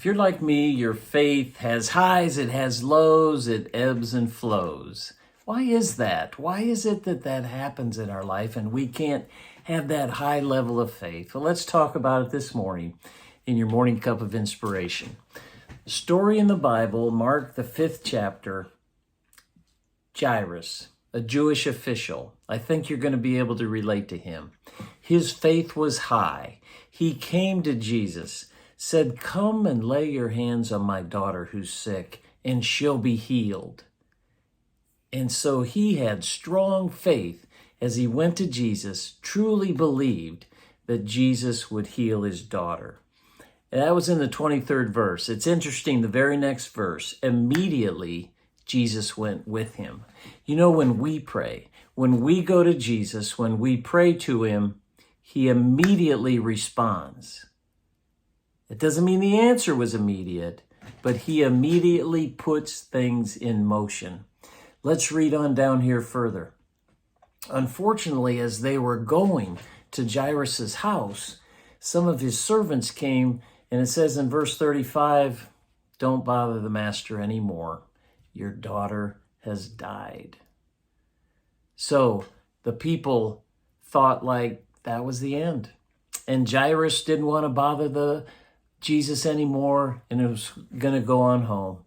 If you're like me, your faith has highs, it has lows, it ebbs and flows. Why is that? Why is it that that happens in our life and we can't have that high level of faith? Well, let's talk about it this morning in your morning cup of inspiration. The story in the Bible, Mark, the 5th chapter, Jairus, a Jewish official. I think you're going to be able to relate to him. His faith was high. He came to Jesus, said, "Come and lay your hands on my daughter who's sick, and she'll be healed." And so he had strong faith as he went to Jesus, truly believed that Jesus would heal his daughter. And that was in the 23rd verse. It's interesting, the very next verse, immediately Jesus went with him. You know, when we pray, when we go to Jesus, when we pray to him, he immediately responds. It doesn't mean the answer was immediate, but he immediately puts things in motion. Let's read on down here further. Unfortunately, as they were going to Jairus' house, some of his servants came, and it says in verse 35, "Don't bother the master anymore. Your daughter has died." So the people thought like that was the end. And Jairus didn't want to bother Jesus anymore, and it was going to go on home.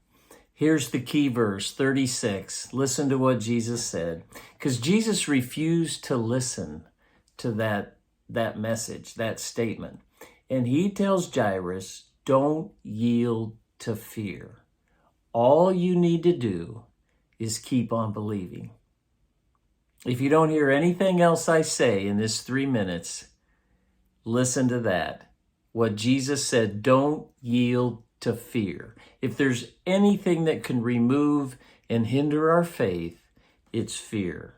Here's the key verse, 36. Listen to what Jesus said. Because Jesus refused to listen to that message, that statement. And he tells Jairus, don't yield to fear. All you need to do is keep on believing. If you don't hear anything else I say in this 3 minutes, listen to that. What Jesus said, don't yield to fear. If there's anything that can remove and hinder our faith, it's fear.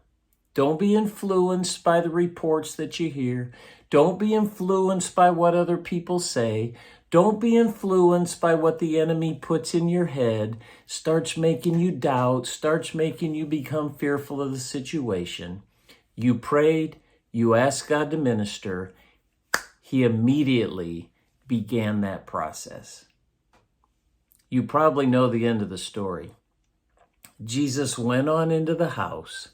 Don't be influenced by the reports that you hear. Don't be influenced by what other people say. Don't be influenced by what the enemy puts in your head, starts making you doubt, starts making you become fearful of the situation. You prayed, you asked God to minister. He immediately began that process. You probably know the end of the story. Jesus went on into the house,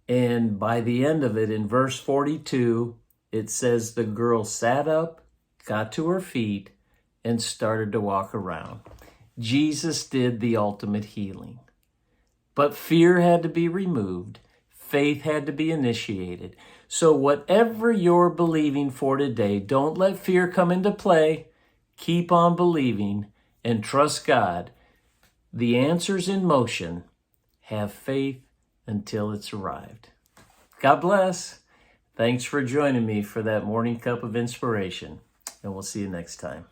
and by the end of it, in verse 42, it says the girl sat up, got to her feet, and started to walk around. Jesus did the ultimate healing. But fear had to be removed. Faith had to be initiated. So whatever you're believing for today, don't let fear come into play. Keep on believing and trust God. The answer's in motion. Have faith until it's arrived. God bless. Thanks for joining me for that morning cup of inspiration, and we'll see you next time.